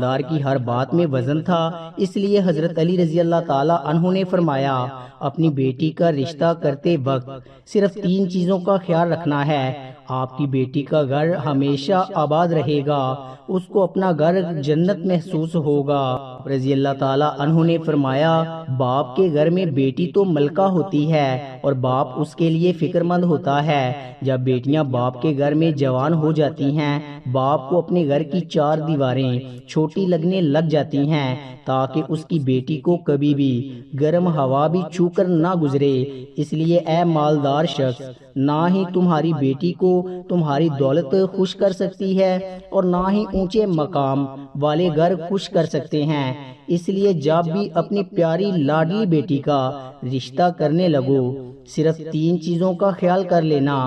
دار کی ہر بات میں وزن تھا، اس لیے حضرت علی رضی اللہ تعالی عنہ نے فرمایا اپنی بیٹی کا رشتہ کرتے وقت صرف 3 چیزوں کا خیال رکھنا ہے۔ آپ کی بیٹی کا گھر ہمیشہ آباد رہے گا، اس کو اپنا گھر جنت محسوس ہوگا۔ رضی اللہ تعالی عنہ نے فرمایا باپ کے گھر میں بیٹی تو ملکہ ہوتی ہے اور باپ اس کے لیے فکر مند ہوتا ہے۔ جب بیٹیاں باپ کے گھر میں جوان ہو جاتی ہیں، باپ کو اپنے گھر کی 4 دیواریں چھوٹی لگنے لگ جاتی ہیں تاکہ اس کی بیٹی کو کبھی بھی گرم ہوا بھی چھو کر نہ گزرے۔ اس لیے اے مالدار شخص، نہ ہی تمہاری بیٹی کو تمہاری دولت خوش کر سکتی ہے اور نہ ہی اونچے مقام والے گھر خوش کر سکتے ہیں۔ اس لیے جب بھی اپنی پیاری لاڈلی بیٹی کا رشتہ کرنے لگو، صرف 3 چیزوں کا خیال کر لینا،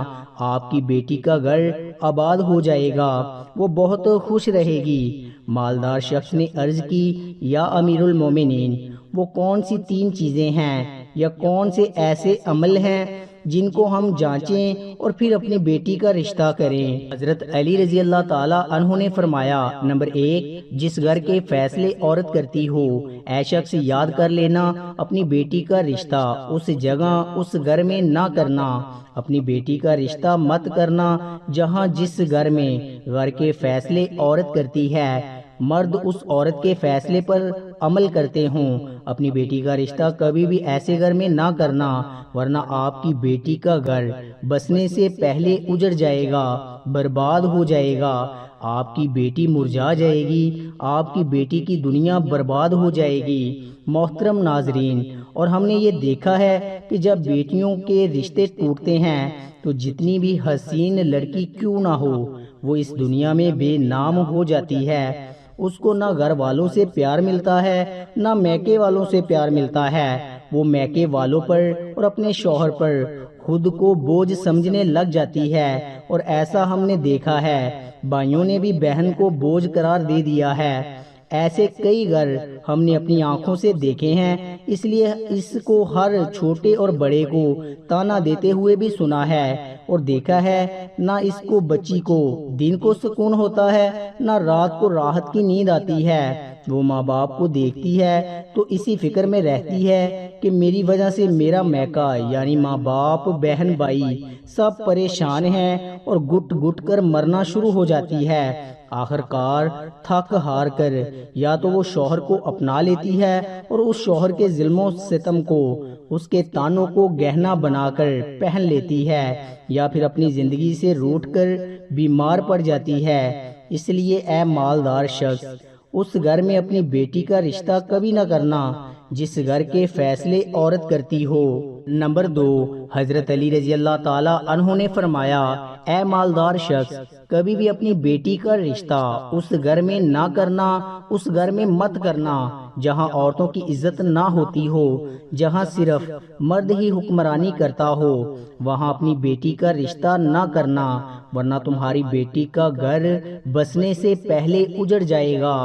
آپ کی بیٹی کا گھر آباد ہو جائے گا، وہ بہت خوش رہے گی۔ مالدار شخص نے عرض کی یا امیر المومنین، وہ کون سی 3 چیزیں ہیں یا کون سے ایسے عمل ہیں جن کو ہم جانچیں اور پھر اپنی بیٹی کا رشتہ کریں؟ حضرت علی رضی اللہ تعالی عنہ نے فرمایا نمبر 1، جس گھر کے فیصلے عورت کرتی ہو، اے شخص یاد کر لینا اپنی بیٹی کا رشتہ اس جگہ اس گھر میں نہ کرنا، اپنی بیٹی کا رشتہ مت کرنا جہاں جس گھر میں گھر کے فیصلے عورت کرتی ہے، مرد اس عورت کے فیصلے پر عمل کرتے ہوں۔ اپنی بیٹی کا رشتہ کبھی بھی ایسے گھر میں نہ کرنا، ورنہ آپ کی بیٹی کا گھر بسنے سے پہلے اجڑ جائے گا، برباد ہو جائے گا، آپ کی بیٹی مرجھا جائے گی، آپ کی بیٹی کی دنیا برباد ہو جائے گی۔ محترم ناظرین، اور ہم نے یہ دیکھا ہے کہ جب بیٹیوں کے رشتے ٹوٹتے ہیں تو جتنی بھی حسین لڑکی کیوں نہ ہو، وہ اس دنیا میں بے نام ہو جاتی ہے۔ اس کو نہ گھر والوں سے پیار ملتا ہے، نہ میکے والوں سے پیار ملتا ہے۔ وہ میکے والوں پر اور اپنے شوہر پر خود کو بوجھ سمجھنے لگ جاتی ہے، اور ایسا ہم نے دیکھا ہے بھائیوں نے بھی بہن کو بوجھ قرار دے دیا ہے۔ ایسے کئی گھر ہم نے اپنی آنکھوں سے دیکھے ہیں، اس لیے اس کو ہر چھوٹے اور بڑے کو تانا دیتے ہوئے بھی سنا ہے اور دیکھا ہے۔ نہ اس کو بچی کو دن کو سکون ہوتا ہے، نہ رات کو راحت کی نیند آتی ہے۔ وہ ماں باپ کو دیکھتی ہے تو اسی فکر میں رہتی ہے کہ میری وجہ سے میرا میکا یعنی ماں باپ، بہن بھائی سب پریشان ہیں اور گٹ گٹ کر مرنا شروع ہو جاتی ہے۔ آخر کار تھک ہار کر یا تو وہ شوہر کو اپنا لیتی ہے اور اس شوہر کے ظلم و ستم کو، اس کے تانوں کو گہنا بنا کر پہن لیتی ہے، یا پھر اپنی زندگی سے روٹھ کر بیمار پڑ جاتی ہے۔ اس لیے اے مالدار شخص، اس گھر میں اپنی بیٹی کا رشتہ کبھی نہ کرنا جس گھر کے فیصلے عورت کرتی ہو۔ نمبر 2، حضرت علی رضی اللہ تعالی عنہ نے فرمایا اے مالدار شخص، کبھی بھی اپنی بیٹی کا رشتہ اس گھر میں نہ کرنا، اس گھر میں مت کرنا جہاں عورتوں کی عزت نہ ہوتی ہو، جہاں صرف مرد ہی حکمرانی کرتا ہو، وہاں اپنی بیٹی کا رشتہ نہ کرنا، ورنہ تمہاری بیٹی کا گھر بسنے سے پہلے اجڑ جائے گا۔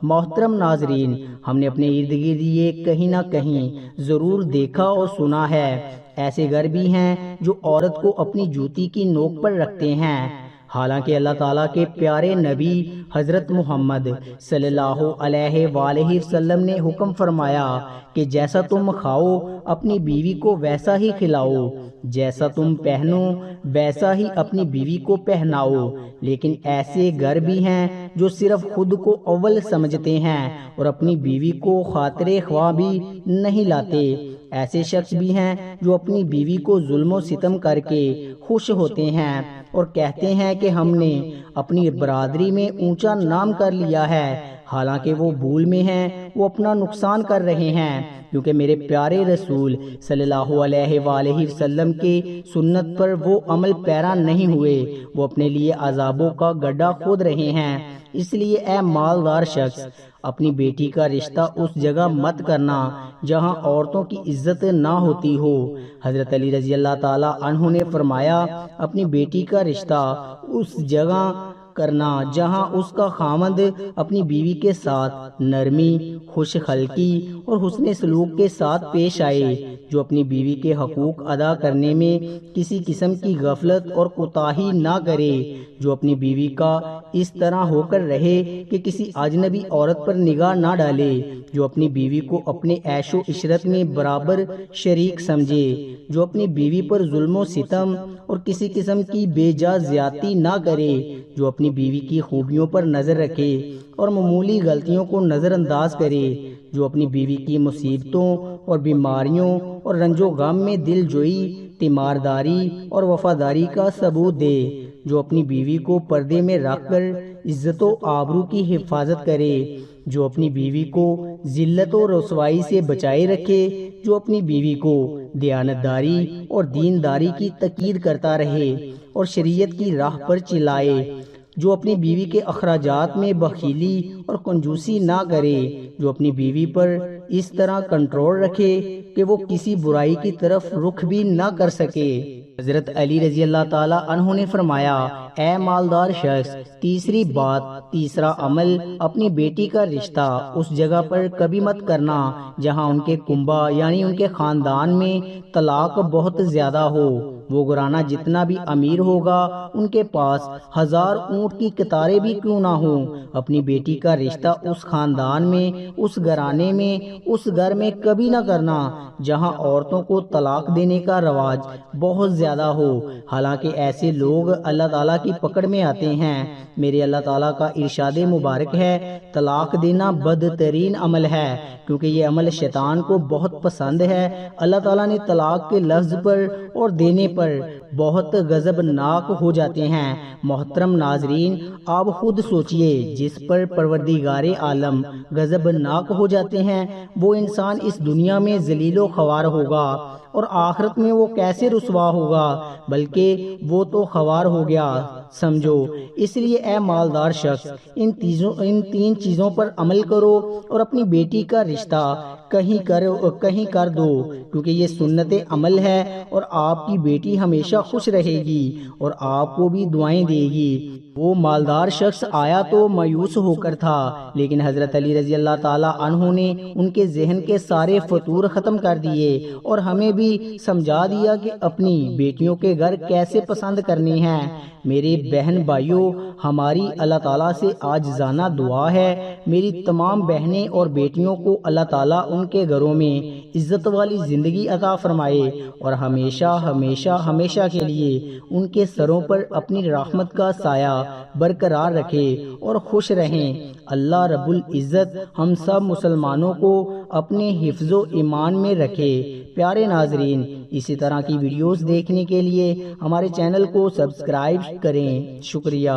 محترم ناظرین، ہم نے اپنے ارد گرد یہ کہیں نہ کہیں ضرور دیکھا اور سنا ہے۔ ایسے گھر بھی ہیں جو عورت کو اپنی جوتی کی نوک پر رکھتے ہیں، حالانکہ اللہ تعالیٰ کے پیارے نبی حضرت محمد صلی اللہ علیہ وآلہ وسلم نے حکم فرمایا کہ جیسا تم کھاؤ اپنی بیوی کو ویسا ہی کھلاؤ، جیسا تم پہنو ویسا ہی اپنی بیوی کو پہناؤ۔ لیکن ایسے گھر بھی ہیں جو صرف خود کو اول سمجھتے ہیں اور اپنی بیوی کو خاطر خواہ بھی نہیں لاتے۔ ایسے شخص بھی ہیں جو اپنی بیوی کو ظلم و ستم کر کے خوش ہوتے ہیں اور کہتے ہیں کہ ہم نے اپنی برادری میں اونچا نام کر لیا ہے، حالانکہ وہ بھول میں ہیں، وہ اپنا نقصان کر رہے ہیں، کیونکہ میرے پیارے رسول صلی اللہ علیہ وآلہ وسلم کے سنت پر وہ عمل پیرا نہیں ہوئے، وہ اپنے لیے عذابوں کا گڈھا کھود رہے ہیں۔ اس لیے اے مالدار شخص، اپنی بیٹی کا رشتہ اس جگہ مت کرنا جہاں عورتوں کی عزت نہ ہوتی ہو۔ حضرت علی رضی اللہ تعالی عنہ نے فرمایا اپنی بیٹی کا رشتہ اس جگہ کرنا جہاں اس کا خاوند اپنی بیوی کے ساتھ نرمی، خوش خلقی اور حسن سلوک کے ساتھ پیش آئے، جو اپنی بیوی کے حقوق ادا کرنے میں کسی قسم کی غفلت اور کوتاہی نہ کرے، جو اپنی بیوی کا اس طرح ہو کر رہے کہ کسی اجنبی عورت پر نگاہ نہ ڈالے، جو اپنی بیوی کو اپنے عیش و عشرت میں برابر شریک سمجھے، جو اپنی بیوی پر ظلم و ستم اور کسی قسم کی بے جا زیادتی نہ کرے، جو اپنی بیوی کی خوبیوں پر نظر رکھے اور معمولی غلطیوں کو نظر انداز کرے، جو اپنی بیوی کی مصیبتوں اور بیماریوں اور رنج و غم میں دل جوئی، تیمارداری اور وفاداری کا ثبوت دے، جو اپنی بیوی کو پردے میں رکھ کر عزت و آبرو کی حفاظت کرے، جو اپنی بیوی کو ذلت و رسوائی سے بچائے رکھے، جو اپنی بیوی کو دیانتداری اور دینداری کی تاکید کرتا رہے اور شریعت کی راہ پر چلائے، جو اپنی بیوی کے اخراجات میں بخیلی اور کنجوسی نہ کرے، جو اپنی بیوی پر اس طرح کنٹرول رکھے کہ وہ کسی برائی کی طرف رخ بھی نہ کر سکے۔ حضرت علی رضی اللہ تعالیٰ عنہ نے فرمایا، اے مالدار شخص، تیسری بات، تیسرا عمل، اپنی بیٹی کا رشتہ اس جگہ پر کبھی مت کرنا جہاں ان کے کنبہ یعنی ان کے خاندان میں طلاق بہت زیادہ ہو۔ وہ گھرانہ جتنا بھی امیر ہوگا، ان کے پاس 1000 اونٹ کی قطاریں بھی کیوں نہ ہوں، اپنی بیٹی کا رشتہ اس خاندان میں، اس گھرانے میں، اس گھر میں کبھی نہ کرنا جہاں عورتوں کو طلاق دینے کا رواج بہت زیادہ ہو۔ حالانکہ ایسے لوگ اللہ تعالیٰ کی پکڑ میں آتے ہیں۔ میرے اللہ تعالیٰ کا ارشاد مبارک ہے، طلاق دینا بدترین عمل ہے کیونکہ یہ عمل شیطان کو بہت پسند ہے۔ اللہ تعالیٰ نے طلاق کے لفظ پر اور دینے پر بہت غضبناک ہو جاتے ہیں۔ محترم ناظرین، آپ خود سوچئے، جس پر پروردگار عالم غضبناک ہو جاتے ہیں وہ انسان اس دنیا میں ذلیل و خوار ہوگا اور آخرت میں وہ کیسے رسوا ہوگا، بلکہ وہ تو خوار ہو گیا سمجھو۔ اس لیے اے مالدار شخص، ان تین چیزوں پر عمل کرو اور اپنی بیٹی کا رشتہ کہیں کر دو، کیونکہ یہ سنت عمل ہے اور آپ کی بیٹی ہمیشہ خوش رہے گی اور آپ کو بھی دعائیں دے گی۔ وہ مالدار شخص آیا تو مایوس ہو کر تھا، لیکن حضرت علی رضی اللہ تعالیٰ عنہ نے ان کے ذہن کے سارے فطور ختم کر دیے اور ہمیں بھی سمجھا دیا کہ اپنی بیٹیوں کے گھر کیسے پسند کرنے ہیں۔ میرے بہن بھائیوں، ہماری اللہ تعالیٰ سے عاجزانہ دعا ہے، میری تمام بہنیں اور بیٹیوں کو اللہ تعالیٰ ان کے گھروں میں عزت والی زندگی عطا فرمائے اور ہمیشہ ہمیشہ ہمیشہ کے لیے ان کے سروں پر اپنی رحمت کا سایہ برقرار رکھے اور خوش رہیں۔ اللہ رب العزت ہم سب مسلمانوں کو اپنے حفظ و ایمان میں رکھے۔ پیارے ناظرین، اسی طرح کی ویڈیوز دیکھنے کے لیے ہمارے چینل کو سبسکرائب کریں۔ شکریہ۔